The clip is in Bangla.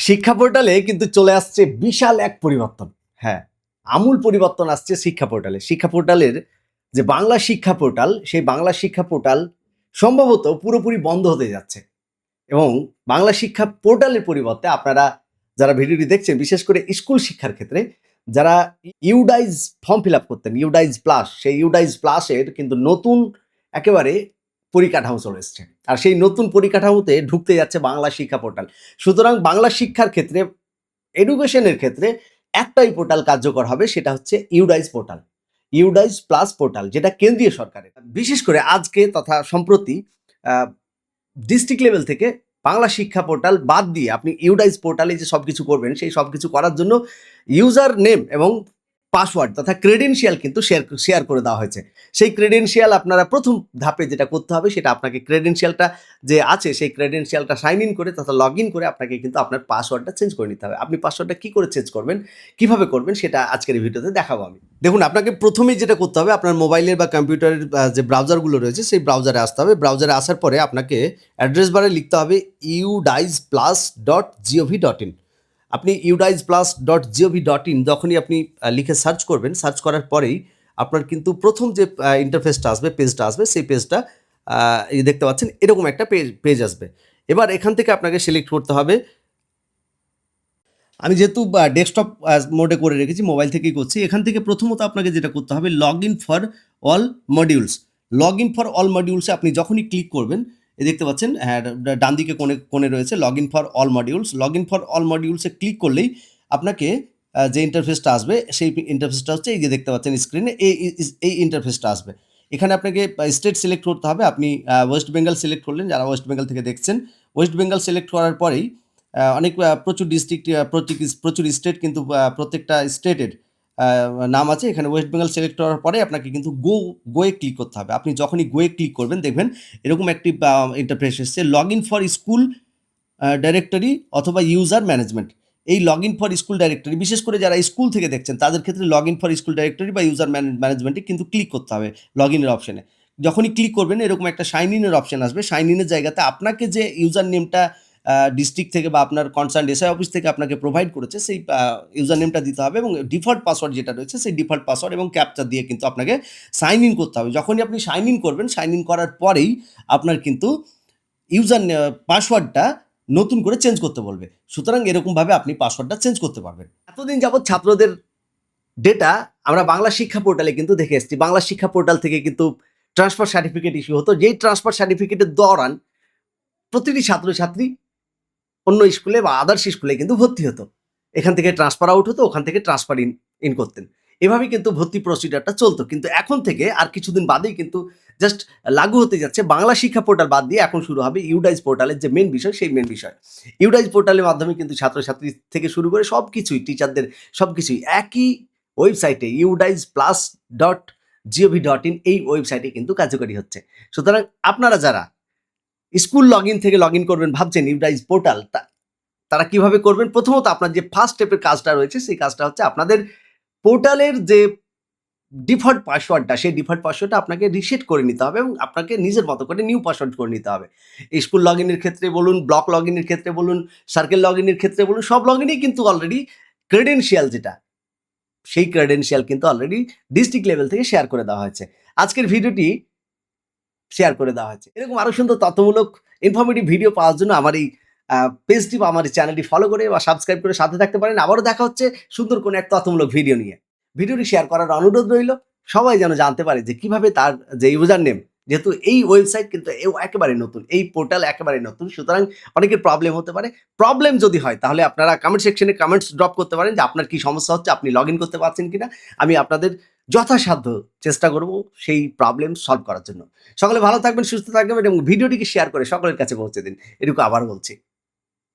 শিক্ষা পোর্টালে কিন্তু চলে আসছে বিশাল এক পরিবর্তন। হ্যাঁ, আমূল পরিবর্তন আসছে শিক্ষা পোর্টালে। শিক্ষা পোর্টালের যে বাংলা শিক্ষা পোর্টাল, সেই বাংলা শিক্ষা পোর্টাল সম্ভবত পুরোপুরি বন্ধ হতে যাচ্ছে এবং বাংলা শিক্ষা পোর্টালের পরিবর্তে আপনারা যারা ভিডিওটি দেখছেন, বিশেষ করে স্কুল শিক্ষার ক্ষেত্রে যারা ইউডাইজ ফর্ম ফিল আপ করতেন, ইউডাইজ প্লাস, সেই ইউডাইজ প্লাসের কিন্তু নতুন একেবারে পরিকাঠামো চলে এসছে। আর সেই নতুন পরিকাঠামোতে ঢুকতে যাচ্ছে বাংলা শিক্ষা পোর্টাল। সুতরাং বাংলা শিক্ষার ক্ষেত্রে, এডুকেশনের ক্ষেত্রে একটাই পোর্টাল কার্যকর হবে, সেটা হচ্ছে ইউডাইজ পোর্টাল, ইউডাইজ প্লাস পোর্টাল, যেটা কেন্দ্রীয় সরকারের। বিশেষ করে আজকে তথা সম্প্রতি ডিস্ট্রিক্ট লেভেল থেকে বাংলা শিক্ষা পোর্টাল বাদ দিয়ে আপনি ইউডাইজ পোর্টালে যে সব কিছু করবেন, সেই সব কিছু করার জন্য ইউজার নেম এবং পাসওয়ার্ড তথা ক্রেডেনশিয়াল কিন্তু শেয়ার করে দেওয়া হয়েছে। সেই ক্রেডেনশিয়াল আপনারা প্রথম ধাপে যেটা করতে হবে, সেটা আপনাকে ক্রেডেনশিয়ালটা যে আছে, সেই ক্রেডেনশিয়ালটা সাইন ইন করে তথা লগ ইন করে আপনাকে কিন্তু আপনার পাসওয়ার্ডটা চেঞ্জ করে নিতে হবে। আপনি পাসওয়ার্ডটা কী করে চেঞ্জ করবেন, কীভাবে করবেন, সেটা আজকের এই ভিডিওতে দেখাবো আমি। দেখুন, আপনাকে প্রথমেই যেটা করতে হবে, আপনার মোবাইলের বা কম্পিউটারের যে ব্রাউজারগুলো রয়েছে, সেই ব্রাউজারে আসতে হবে। ব্রাউজারে আসার পরে আপনাকে অ্যাড্রেস বারে লিখতে হবে udaizeplus.gov.in। আপনি udaizeplus.gov.in যখনই আপনি লিখে সার্চ করবেন, সার্চ করার পরেই আপনার কিন্তু প্রথম যে ইন্টারফেসটা আসবে, পেজটা আসবে, সেই পেজটা এই দেখতে পাচ্ছেন, এরকম একটা পেজ আসবে। এবার এখান থেকে আপনাকে সিলেক্ট করতে হবে। আমি যেহেতু ডেস্কটপ মোডে করে রেখেছি, মোবাইল থেকেই করছি। এখান থেকে প্রথমত আপনাকে যেটা করতে হবে, log in for all modules. Log in for all মডিউলসে আপনি যখনই ক্লিক করবেন, এই দেখতে পাচ্ছেন, হ্যাঁ, ডান দিকে কোণে রয়েছে log in for all modules. Log in for all মডিউলসে ক্লিক করলেই আপনাকে যে ইন্টারফেসটা আসবে, সেই ইন্টারফেসটা হচ্ছে এই যে দেখতে পাচ্ছেন স্ক্রিনে, এই ইন্টারফেসটা আসবে। এখানে আপনাকে স্টেট সিলেক্ট করতে হবে। আপনি ওয়েস্ট বেঙ্গল সিলেক্ট করলেন, যারা ওয়েস্ট বেঙ্গল থেকে দেখছেন। ওয়েস্ট বেঙ্গল সিলেক্ট করার পরেই অনেক প্রচুর ডিস্ট্রিক্ট, প্রচুর স্টেট, কিন্তু প্রত্যেকটা স্টেটের নাম আছে। এখানে ওয়েস্ট বেঙ্গল সিলেক্ট করার পরে আপনাকে কিন্তু গোয়ে ক্লিক করতে হবে। আপনি যখনই গোয়ে ক্লিক করবেন, দেখবেন এরকম একটি ইন্টারফেস এসছে, log in for school directory অথবা ইউজার ম্যানেজমেন্ট। এই log in for school directory, বিশেষ করে যারা স্কুল থেকে দেখছেন, তাদের ক্ষেত্রে log in for school directory বা ইউজার ম্যানেজমেন্টে কিন্তু ক্লিক করতে হবে লগ ইনের অপশানে। যখনই ক্লিক করবেন, এরকম একটা সাইন ইনের অপশান আসবে। সাইন ইনের জায়গাতে আপনাকে যে ইউজার নেমটা ডিস্ট্রিক্ট থেকে বা আপনার কনসার্ন এসআই অফিস থেকে আপনাকে প্রোভাইড করেছে, সেই ইউজার নেমটা দিতে হবে এবং ডিফল্ট পাসওয়ার্ড যেটা রয়েছে, সেই ডিফল্ট পাসওয়ার্ড এবং ক্যাপচা দিয়ে কিন্তু আপনাকে সাইন ইন করতে হবে। যখনই আপনি সাইন ইন করবেন, সাইন ইন করার পরেই আপনার কিন্তু ইউজার পাসওয়ার্ডটা নতুন করে চেঞ্জ করতে বলবে। সুতরাং এরকমভাবে আপনি পাসওয়ার্ডটা চেঞ্জ করতে পারবেন। এতদিন যাবৎ ছাত্রদের ডেটা আমরা বাংলা শিক্ষা পোর্টালে কিন্তু দেখে এসেছি। বাংলা শিক্ষা পোর্টাল থেকে কিন্তু ট্রান্সফার সার্টিফিকেট ইস্যু হতো, যেই ট্রান্সফার সার্টিফিকেটের দৌরান প্রতিটি ছাত্রছাত্রী অন্য স্কুলে বা আদার্স স্কুলে কিন্তু ভর্তি হতো। এখান থেকে ট্রান্সফার আউট হতো, ওখান থেকে ট্রান্সফার ইন করতেন। এভাবেই কিন্তু ভর্তি প্রসিডিউরটা চলতো। কিন্তু এখন থেকে আর কিছুদিন বাদেই কিন্তু জাস্ট লাগু হতে যাচ্ছে বাংলা শিক্ষা পোর্টাল বাদ দিয়ে এখন শুরু হবে ইউডাইজ পোর্টালের যে মেন বিষয়, সেই মেন বিষয়। ইউডাইজ পোর্টালের মাধ্যমে কিন্তু ছাত্রছাত্রী থেকে শুরু করে সব কিছুই, টিচারদের সব কিছুই একই ওয়েবসাইটে udaizeplus.gov.in, এই ওয়েবসাইটে কিন্তু কার্যকরী হচ্ছে। সুতরাং আপনারা যারা স্কুল লগ ইন থেকে লগ ইন করবেন ভাবছেন ইউডাইজ পোর্টাল, তারা কিভাবে করবেন? প্রথমত আপনার যে ফার্স্ট স্টেপের কাজটা রয়েছে, সেই কাজটা হচ্ছে আপনাদের পোর্টালের যে ডিফল্ট পাসওয়ার্ডটা, সেই ডিফল্ট পাসওয়ার্ডটা আপনাকে রিসেট করে নিতে হবে এবং আপনাকে নিজের মতো করে নিউ পাসওয়ার্ড করে নিতে হবে। স্কুল লগ ইনের ক্ষেত্রে বলুন, ব্লক লগ ইনের ক্ষেত্রে বলুন, সার্কেল লগ ইনের ক্ষেত্রে বলুন, সব লগ ইনেই কিন্তু অলরেডি ক্রেডেনশিয়াল যেটা, সেই ক্রেডেনশিয়াল কিন্তু অলরেডি ডিস্ট্রিক্ট লেভেল থেকে শেয়ার করে দেওয়া হয়েছে। আজকের ভিডিওটি শেয়ার করে দেওয়া হয়েছে। এরকম আরও সুন্দর তথ্যমূলক ইনফরমেটিভ ভিডিও পাওয়ার জন্য আমার এই পেজটি বা আমার এই চ্যানেলটি ফলো করে বা সাবস্ক্রাইব করে সাথে থাকতে পারেন। আবারও দেখা হচ্ছে সুন্দর কোনো এক তথ্যমূলক ভিডিও নিয়ে। ভিডিওটি শেয়ার করার অনুরোধ রইল। সবাই যেন জানতে পারে যে কীভাবে তার যে ইউজার নেম, যেহেতু এই ওয়েবসাইট কিন্তু একেবারে নতুন, এই পোর্টাল একেবারে নতুন, সুতরাং অনেকের প্রবলেম হতে পারে। প্রবলেম যদি হয়, তাহলে আপনারা কমেন্ট সেকশনে কমেন্টস ড্রপ করতে পারেন যে আপনার কী সমস্যা হচ্ছে, আপনি লগ ইন করতে পারছেন কিনা। আমি আপনাদের যথাসাধ্য চেষ্টা করব সেই প্রবলেম সলভ করার জন্য। সকলে ভালো থাকবেন, সুস্থ থাকবেন এবং ভিডিওটিকে শেয়ার করে সকলের কাছে পৌঁছে দিন। এটুকু আবার বলছি।